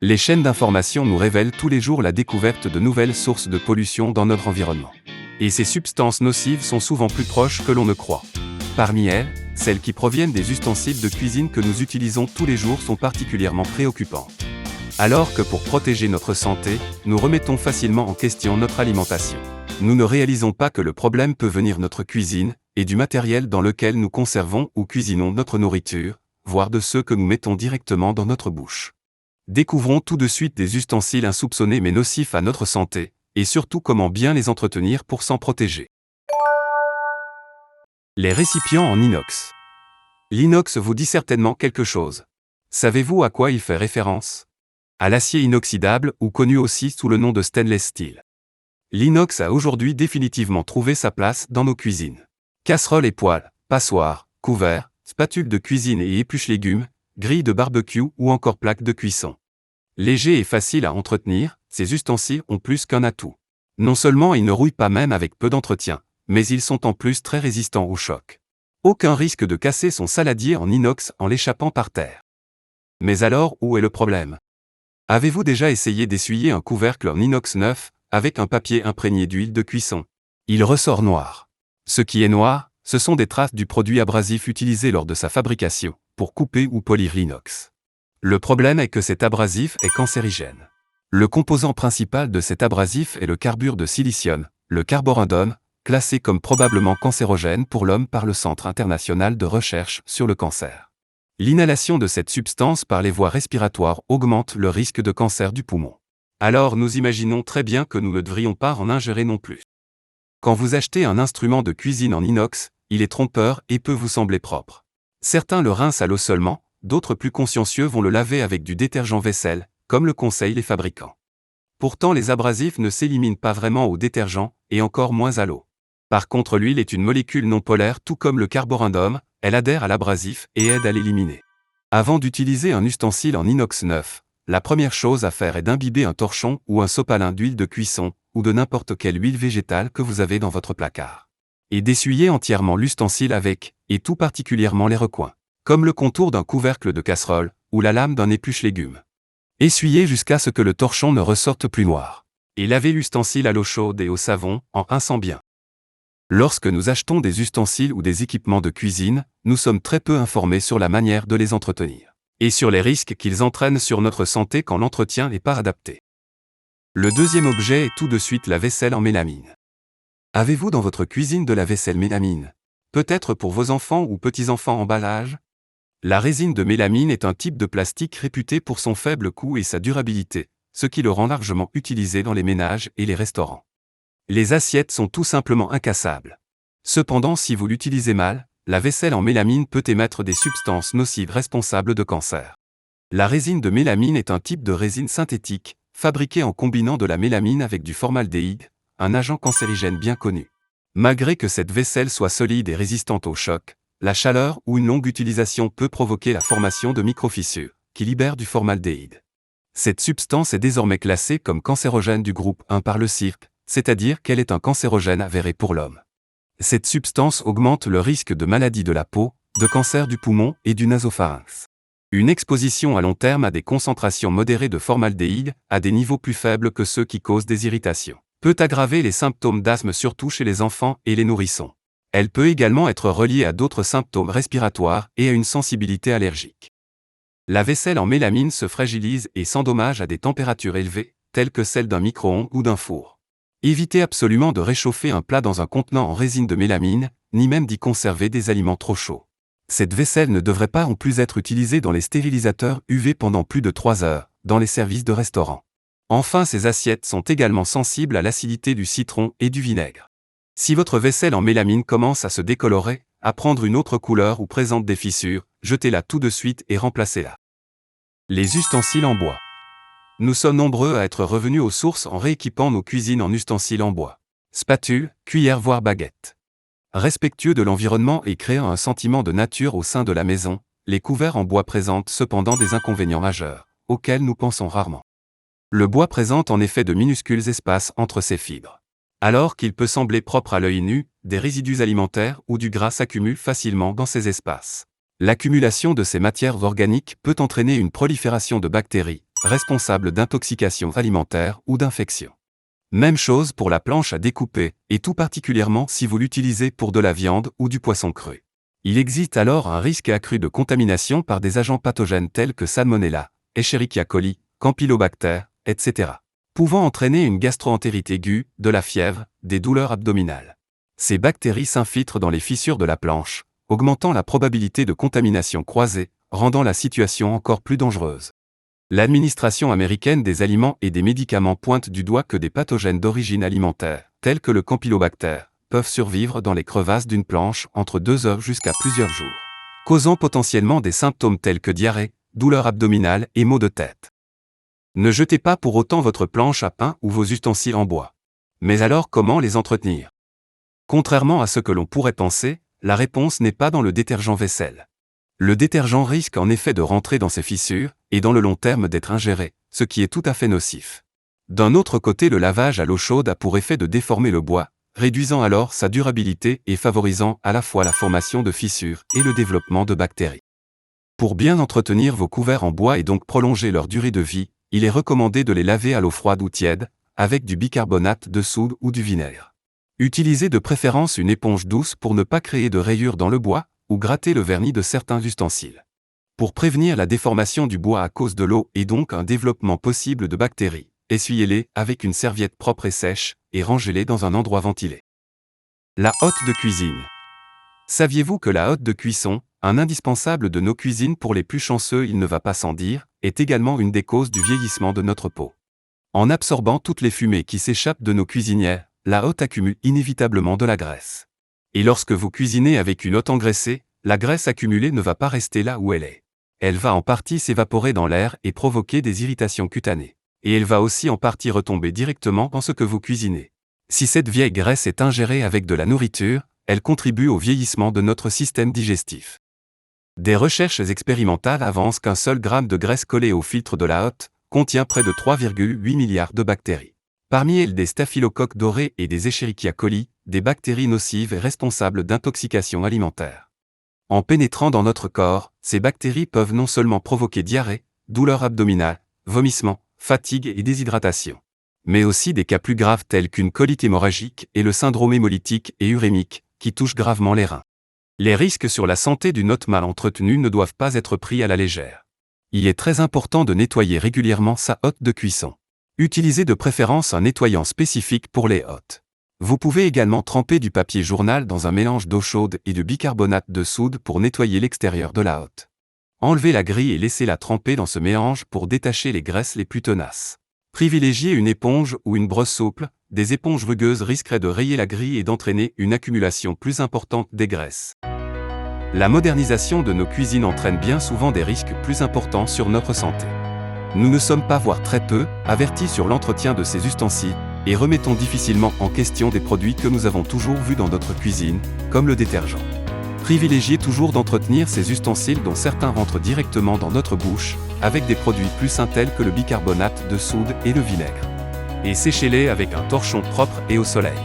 Les chaînes d'information nous révèlent tous les jours la découverte de nouvelles sources de pollution dans notre environnement. Et ces substances nocives sont souvent plus proches que l'on ne croit. Parmi elles, celles qui proviennent des ustensiles de cuisine que nous utilisons tous les jours sont particulièrement préoccupantes. Alors que pour protéger notre santé, nous remettons facilement en question notre alimentation. Nous ne réalisons pas que le problème peut venir de notre cuisine et du matériel dans lequel nous conservons ou cuisinons notre nourriture, voire de ceux que nous mettons directement dans notre bouche. Découvrons tout de suite des ustensiles insoupçonnés mais nocifs à notre santé, et surtout comment bien les entretenir pour s'en protéger. Les récipients en inox. L'inox vous dit certainement quelque chose. Savez-vous à quoi il fait référence? À l'acier inoxydable ou connu aussi sous le nom de stainless steel. L'inox a aujourd'hui définitivement trouvé sa place dans nos cuisines. Casseroles et poêles, passoires, couverts, spatules de cuisine et épluches légumes, grilles de barbecue ou encore plaques de cuisson. Légers et faciles à entretenir, ces ustensiles ont plus qu'un atout. Non seulement ils ne rouillent pas même avec peu d'entretien, mais ils sont en plus très résistants au choc. Aucun risque de casser son saladier en inox en l'échappant par terre. Mais alors, où est le problème? Avez-vous déjà essayé d'essuyer un couvercle en inox neuf, avec un papier imprégné d'huile de cuisson? Il ressort noir. Ce qui est noir, ce sont des traces du produit abrasif utilisé lors de sa fabrication, pour couper ou polir l'inox. Le problème est que cet abrasif est cancérigène. Le composant principal de cet abrasif est le carbure de silicium, le carborundum, classé comme probablement cancérogène pour l'homme par le Centre international de recherche sur le cancer. L'inhalation de cette substance par les voies respiratoires augmente le risque de cancer du poumon. Alors nous imaginons très bien que nous ne devrions pas en ingérer non plus. Quand vous achetez un instrument de cuisine en inox, il est trompeur et peut vous sembler propre. Certains le rincent à l'eau seulement, d'autres plus consciencieux vont le laver avec du détergent vaisselle, comme le conseillent les fabricants. Pourtant les abrasifs ne s'éliminent pas vraiment au détergent, et encore moins à l'eau. Par contre l'huile est une molécule non polaire tout comme le carborundum, elle adhère à l'abrasif et aide à l'éliminer. Avant d'utiliser un ustensile en inox neuf, la première chose à faire est d'imbiber un torchon ou un sopalin d'huile de cuisson, ou de n'importe quelle huile végétale que vous avez dans votre placard. Et d'essuyer entièrement l'ustensile avec, et tout particulièrement les recoins, comme le contour d'un couvercle de casserole, ou la lame d'un épluche légumes. Essuyez jusqu'à ce que le torchon ne ressorte plus noir. Et lavez l'ustensile à l'eau chaude et au savon, en rinçant bien. Lorsque nous achetons des ustensiles ou des équipements de cuisine, nous sommes très peu informés sur la manière de les entretenir. Et sur les risques qu'ils entraînent sur notre santé quand l'entretien n'est pas adapté. Le deuxième objet est tout de suite la vaisselle en mélamine. Avez-vous dans votre cuisine de la vaisselle mélamine? Peut-être pour vos enfants ou petits-enfants en bas âge? La résine de mélamine est un type de plastique réputé pour son faible coût et sa durabilité, ce qui le rend largement utilisé dans les ménages et les restaurants. Les assiettes sont tout simplement incassables. Cependant, si vous l'utilisez mal, la vaisselle en mélamine peut émettre des substances nocives responsables de cancer. La résine de mélamine est un type de résine synthétique, fabriquée en combinant de la mélamine avec du formaldéhyde, un agent cancérigène bien connu. Malgré que cette vaisselle soit solide et résistante au choc, la chaleur ou une longue utilisation peut provoquer la formation de microfissures, qui libèrent du formaldéhyde. Cette substance est désormais classée comme cancérogène du groupe 1 par le CIRC, c'est-à-dire qu'elle est un cancérogène avéré pour l'homme. Cette substance augmente le risque de maladies de la peau, de cancer du poumon et du nasopharynx. Une exposition à long terme à des concentrations modérées de formaldéhyde, à des niveaux plus faibles que ceux qui causent des irritations, peut aggraver les symptômes d'asthme surtout chez les enfants et les nourrissons. Elle peut également être reliée à d'autres symptômes respiratoires et à une sensibilité allergique. La vaisselle en mélamine se fragilise et s'endommage à des températures élevées, telles que celles d'un micro-ondes ou d'un four. Évitez absolument de réchauffer un plat dans un contenant en résine de mélamine, ni même d'y conserver des aliments trop chauds. Cette vaisselle ne devrait pas en plus être utilisée dans les stérilisateurs UV pendant plus de 3 heures, dans les services de restaurant. Enfin, ces assiettes sont également sensibles à l'acidité du citron et du vinaigre. Si votre vaisselle en mélamine commence à se décolorer, à prendre une autre couleur ou présente des fissures, jetez-la tout de suite et remplacez-la. Les ustensiles en bois. Nous sommes nombreux à être revenus aux sources en rééquipant nos cuisines en ustensiles en bois. Spatules, cuillères voire baguettes. Respectueux de l'environnement et créant un sentiment de nature au sein de la maison, les couverts en bois présentent cependant des inconvénients majeurs, auxquels nous pensons rarement. Le bois présente en effet de minuscules espaces entre ses fibres. Alors qu'il peut sembler propre à l'œil nu, des résidus alimentaires ou du gras s'accumulent facilement dans ces espaces. L'accumulation de ces matières organiques peut entraîner une prolifération de bactéries, responsable d'intoxication alimentaire ou d'infection. Même chose pour la planche à découper, et tout particulièrement si vous l'utilisez pour de la viande ou du poisson cru. Il existe alors un risque accru de contamination par des agents pathogènes tels que Salmonella, Escherichia coli, Campylobacter, etc., pouvant entraîner une gastro-entérite aiguë, de la fièvre, des douleurs abdominales. Ces bactéries s'infiltrent dans les fissures de la planche, augmentant la probabilité de contamination croisée, rendant la situation encore plus dangereuse. L'administration américaine des aliments et des médicaments pointe du doigt que des pathogènes d'origine alimentaire, tels que le Campylobacter, peuvent survivre dans les crevasses d'une planche entre 2 heures jusqu'à plusieurs jours, causant potentiellement des symptômes tels que diarrhée, douleurs abdominales et maux de tête. Ne jetez pas pour autant votre planche à pain ou vos ustensiles en bois. Mais alors comment les entretenir? Contrairement à ce que l'on pourrait penser, la réponse n'est pas dans le détergent vaisselle. Le détergent risque en effet de rentrer dans ces fissures, et dans le long terme d'être ingéré, ce qui est tout à fait nocif. D'un autre côté, le lavage à l'eau chaude a pour effet de déformer le bois, réduisant alors sa durabilité et favorisant à la fois la formation de fissures et le développement de bactéries. Pour bien entretenir vos couverts en bois et donc prolonger leur durée de vie, il est recommandé de les laver à l'eau froide ou tiède, avec du bicarbonate de soude ou du vinaigre. Utilisez de préférence une éponge douce pour ne pas créer de rayures dans le bois, ou gratter le vernis de certains ustensiles. Pour prévenir la déformation du bois à cause de l'eau et donc un développement possible de bactéries, essuyez-les avec une serviette propre et sèche, et rangez-les dans un endroit ventilé. La hotte de cuisine. Saviez-vous que la hotte de cuisson, un indispensable de nos cuisines pour les plus chanceux, il ne va pas sans dire, est également une des causes du vieillissement de notre peau. En absorbant toutes les fumées qui s'échappent de nos cuisinières, la hotte accumule inévitablement de la graisse. Et lorsque vous cuisinez avec une hotte engraissée, la graisse accumulée ne va pas rester là où elle est. Elle va en partie s'évaporer dans l'air et provoquer des irritations cutanées. Et elle va aussi en partie retomber directement dans ce que vous cuisinez. Si cette vieille graisse est ingérée avec de la nourriture, elle contribue au vieillissement de notre système digestif. Des recherches expérimentales avancent qu'un seul gramme de graisse collée au filtre de la hotte contient près de 3,8 milliards de bactéries. Parmi elles des staphylocoques dorés et des Escherichia coli, des bactéries nocives et responsables d'intoxication alimentaire. En pénétrant dans notre corps, ces bactéries peuvent non seulement provoquer diarrhée, douleurs abdominales, vomissements, fatigue et déshydratation, mais aussi des cas plus graves tels qu'une colite hémorragique et le syndrome hémolytique et urémique, qui touchent gravement les reins. Les risques sur la santé d'une hotte mal entretenue ne doivent pas être pris à la légère. Il est très important de nettoyer régulièrement sa hotte de cuisson. Utilisez de préférence un nettoyant spécifique pour les hottes. Vous pouvez également tremper du papier journal dans un mélange d'eau chaude et de bicarbonate de soude pour nettoyer l'extérieur de la hotte. Enlevez la grille et laissez-la tremper dans ce mélange pour détacher les graisses les plus tenaces. Privilégiez une éponge ou une brosse souple, des éponges rugueuses risqueraient de rayer la grille et d'entraîner une accumulation plus importante des graisses. La modernisation de nos cuisines entraîne bien souvent des risques plus importants sur notre santé. Nous ne sommes pas, voire très peu, avertis sur l'entretien de ces ustensiles, et remettons difficilement en question des produits que nous avons toujours vus dans notre cuisine, comme le détergent. Privilégiez toujours d'entretenir ces ustensiles dont certains rentrent directement dans notre bouche, avec des produits plus sains tels que le bicarbonate de soude et le vinaigre. Et séchez-les avec un torchon propre et au soleil.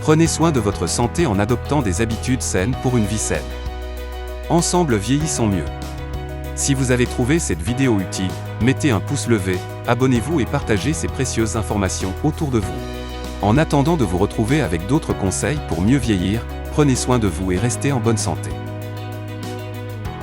Prenez soin de votre santé en adoptant des habitudes saines pour une vie saine. Ensemble vieillissons mieux. Si vous avez trouvé cette vidéo utile, mettez un pouce levé, abonnez-vous et partagez ces précieuses informations autour de vous. En attendant de vous retrouver avec d'autres conseils pour mieux vieillir, prenez soin de vous et restez en bonne santé.